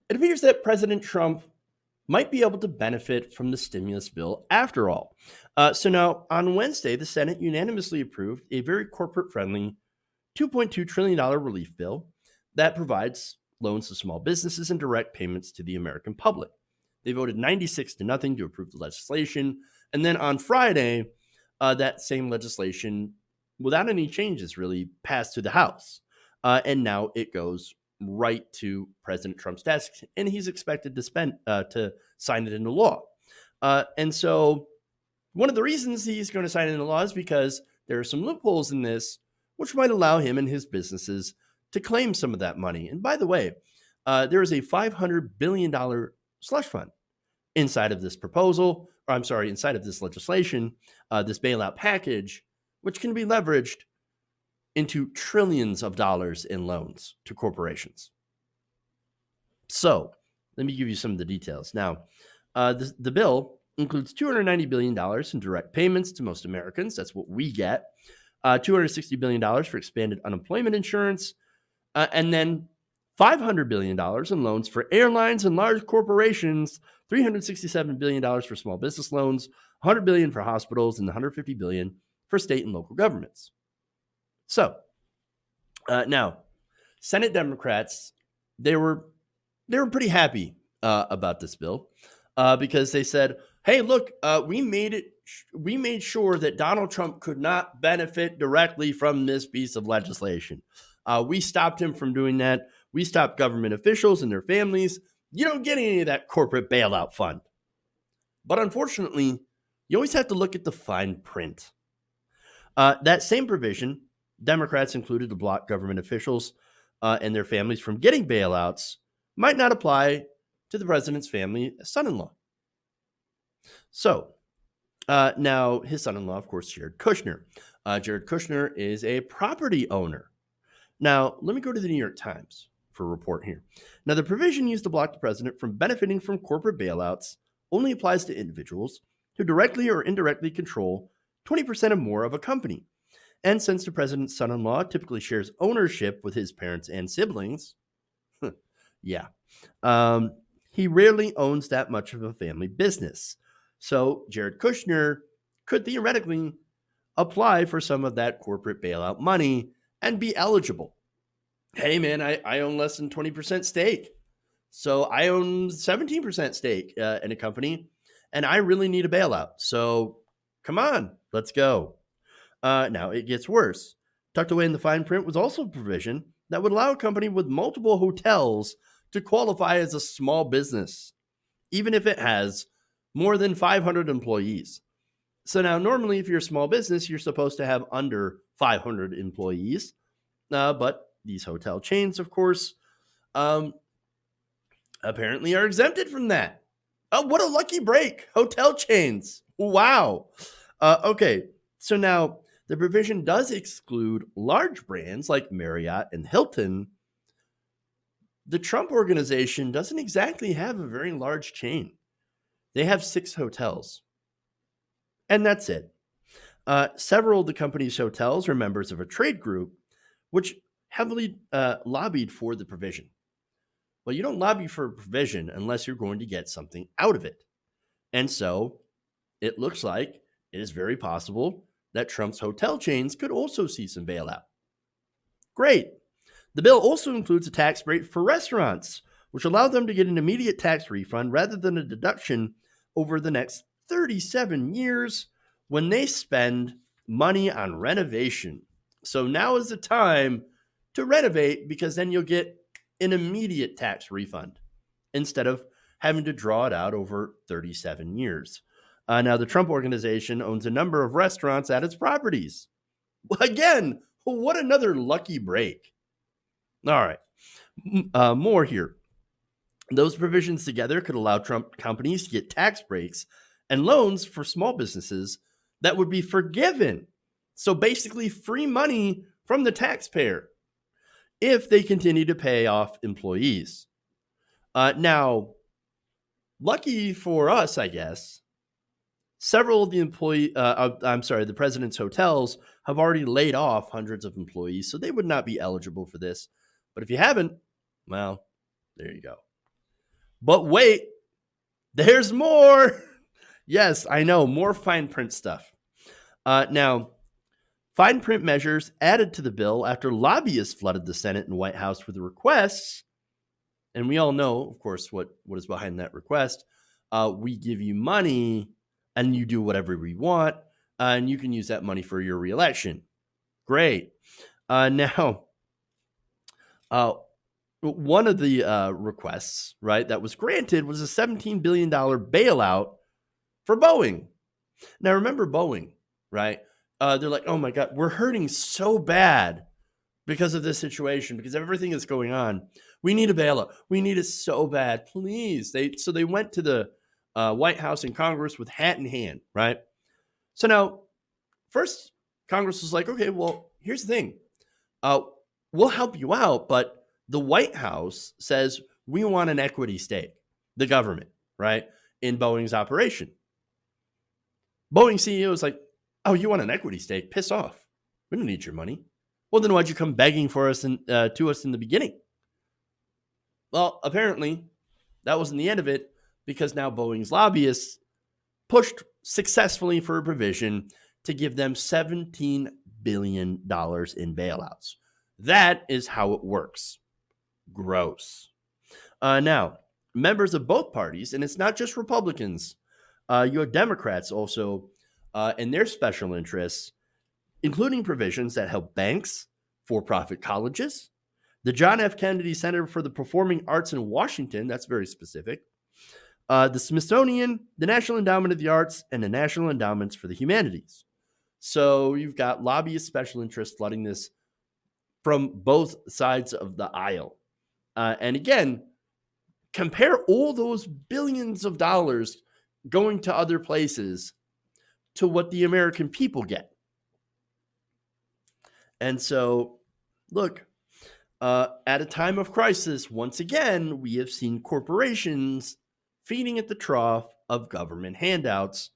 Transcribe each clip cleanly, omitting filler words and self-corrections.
It appears that President Trump might be able to benefit from the stimulus bill after all. So now, on Wednesday, the Senate unanimously approved a very corporate friendly $2.2 trillion relief bill that provides loans to small businesses and direct payments to the American public. They voted 96 to nothing to approve the legislation. And then on Friday, that same legislation, without any changes, really passed through the House. And now it goes right to President Trump's desk, and he's expected to sign it into law. And so, one of the reasons he's going to sign it into law is because there are some loopholes in this, which might allow him and his businesses to claim some of that money. And by the way, there is a $500 billion slush fund inside of this proposal, or I'm sorry, inside of this legislation, this bailout package, which can be leveraged into trillions of dollars in loans to corporations. So let me give you some of the details. Now, the bill includes $290 billion in direct payments to most Americans. That's what we get. $260 billion for expanded unemployment insurance, and then $500 billion in loans for airlines and large corporations, $367 billion for small business loans, $100 billion for hospitals, and $150 billion for state and local governments. So now, Senate Democrats, they were pretty happy about this bill because they said, "Hey, look, we made sure that Donald Trump could not benefit directly from this piece of legislation. We stopped him from doing that. We stopped government officials and their families. You don't get any of that corporate bailout fund." But unfortunately, you always have to look at the fine print. That same provision, Democrats included to block government officials and their families from getting bailouts, might not apply to the president's family son-in-law. So now his son-in-law, of course, Jared Kushner. Jared Kushner is a property owner. Now, let me go to the New York Times for a report here. Now, the provision used to block the president from benefiting from corporate bailouts only applies to individuals who directly or indirectly control 20% or more of a company. And since the president's son-in-law typically shares ownership with his parents and siblings, yeah, he rarely owns that much of a family business. So Jared Kushner could theoretically apply for some of that corporate bailout money and be eligible. Hey, man, I own less than 20% stake. So I own 17% stake in a company, and I really need a bailout. So come on, let's go. Now it gets worse. Tucked away in the fine print was also a provision that would allow a company with multiple hotels to qualify as a small business, even if it has more than 500 employees. So now, normally, if you're a small business, you're supposed to have under 500 employees. But these hotel chains, of course, apparently are exempted from that. Oh, what a lucky break. Hotel chains. Wow. Okay. So now the provision does exclude large brands like Marriott and Hilton. The Trump organization doesn't exactly have a very large chain. They have 6 hotels. And that's it. Several of the company's hotels are members of a trade group, which heavily lobbied for the provision. Well, you don't lobby for a provision unless you're going to get something out of it. And so it looks like it is very possible that Trump's hotel chains could also see some bailout. Great. The bill also includes a tax break for restaurants, which allow them to get an immediate tax refund rather than a deduction over the next 37 years when they spend money on renovation. So now is the time to renovate because then you'll get an immediate tax refund instead of having to draw it out over 37 years. Now, the Trump organization owns a number of restaurants at its properties. Again, what another lucky break. All right, more here. Those provisions together could allow Trump companies to get tax breaks and loans for small businesses that would be forgiven. So basically free money from the taxpayer if they continue to pay off employees. Now, lucky for us, I guess, several of the president's hotels have already laid off hundreds of employees, so they would not be eligible for this. But if you haven't, well, there you go. But wait, there's more. Yes, I know, more fine print stuff. Now, fine print measures added to the bill after lobbyists flooded the Senate and White House with requests. And we all know, of course, what is behind that request. We give you money and you do whatever we want, and you can use that money for your reelection. Great. Now, one of the requests, right, that was granted was a $17 billion bailout for Boeing. Now, remember Boeing, right? They're like, oh my God, we're hurting so bad because of this situation, because of everything that's going on. We need a bailout. We need it so bad, please. So they went to the White House and Congress with hat in hand, right? So now, first, Congress was like, okay, well, here's the thing. We'll help you out, but the White House says we want an equity stake, the government, right, in Boeing's operation. Boeing CEO is like, oh, you want an equity stake? Piss off. We don't need your money. Well, then why'd you come begging for us to us in the beginning? Well, apparently that wasn't the end of it, because now Boeing's lobbyists pushed successfully for a provision to give them $17 billion in bailouts. That is how it works. Gross. Now, members of both parties, and it's not just Republicans, you have Democrats also and their special interests, including provisions that help banks, for-profit colleges, the John F. Kennedy Center for the Performing Arts in Washington, that's very specific, the Smithsonian, the National Endowment of the Arts, and the National Endowments for the Humanities. So you've got lobbyist special interests flooding this from both sides of the aisle. And again, compare all those billions of dollars going to other places to what the American people get. And so, look, at a time of crisis, once again, we have seen corporations feeding at the trough of government handouts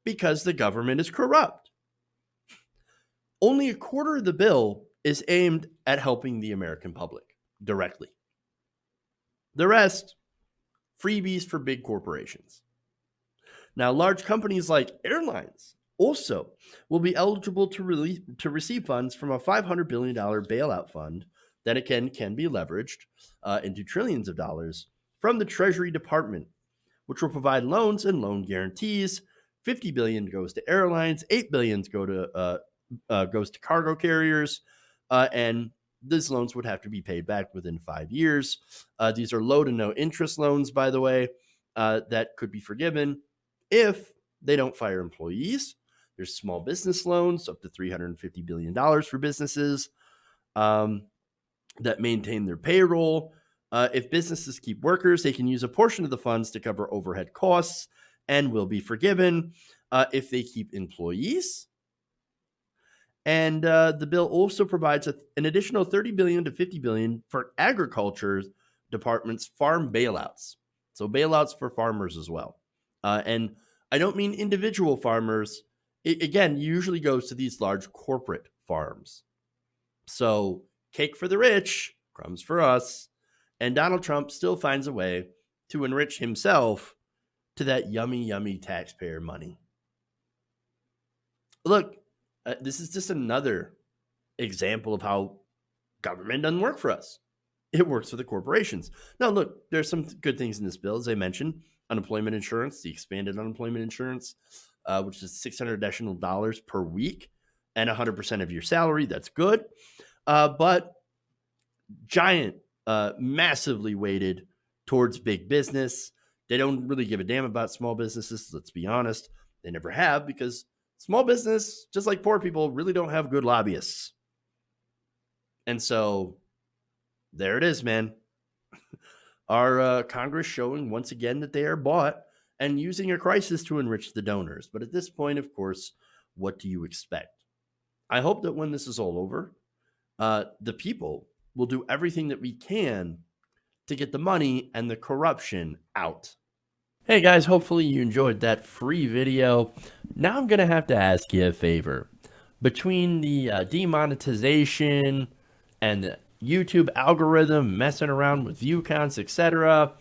because the government is corrupt. Only a quarter of the bill is aimed at helping the American public directly. The rest, freebies for big corporations. Now, large companies like airlines also will be eligible to receive funds from a $500 billion bailout fund that again can be leveraged into trillions of dollars from the Treasury Department, which will provide loans and loan guarantees. $50 billion goes to airlines, $8 billion goes to cargo carriers, and these loans would have to be paid back within 5 years. These are low to no interest loans, by the way, that could be forgiven if they don't fire employees. There's small business loans up to $350 billion for businesses that maintain their payroll. If businesses keep workers, they can use a portion of the funds to cover overhead costs and will be forgiven. If they keep employees, and the bill also provides an additional $30 billion to $50 billion for agriculture departments' farm bailouts. So bailouts for farmers as well. And I don't mean individual farmers. It, again, usually goes to these large corporate farms. So cake for the rich, crumbs for us. And Donald Trump still finds a way to enrich himself to that yummy, yummy taxpayer money. Look, this is just another example of how government doesn't work for us. It works for the corporations. Now, look, there's some good things in this bill. As I mentioned, unemployment insurance, the expanded unemployment insurance, which is $600 additional dollars per week and 100% of your salary. That's good. But giant, massively weighted towards big business. They don't really give a damn about small businesses. Let's be honest. They never have, because small business, just like poor people, really don't have good lobbyists. And so there it is, man. Our Congress showing once again that they are bought and using a crisis to enrich the donors. But at this point, of course, what do you expect? I hope that when this is all over, the people will do everything that we can to get the money and the corruption out. Hey guys, hopefully you enjoyed that free video. Now I'm going to have to ask you a favor. Between the demonetization and the YouTube algorithm messing around with view counts, etc.,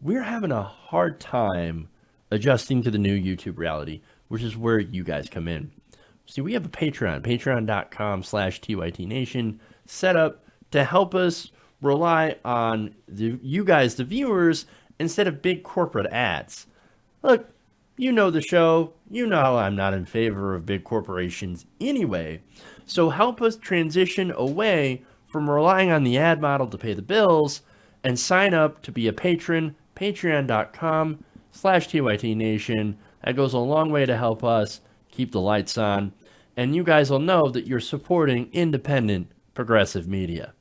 we're having a hard time adjusting to the new YouTube reality, which is where you guys come in. See, we have a Patreon, patreon.com/TYTNation, set up to help us rely on you guys, the viewers, instead of big corporate ads. Look, you know the show. You know how I'm not in favor of big corporations anyway. So help us transition away from relying on the ad model to pay the bills and sign up to be a patron, patreon.com/TYTNation. That goes a long way to help us keep the lights on. And you guys will know that you're supporting independent progressive media.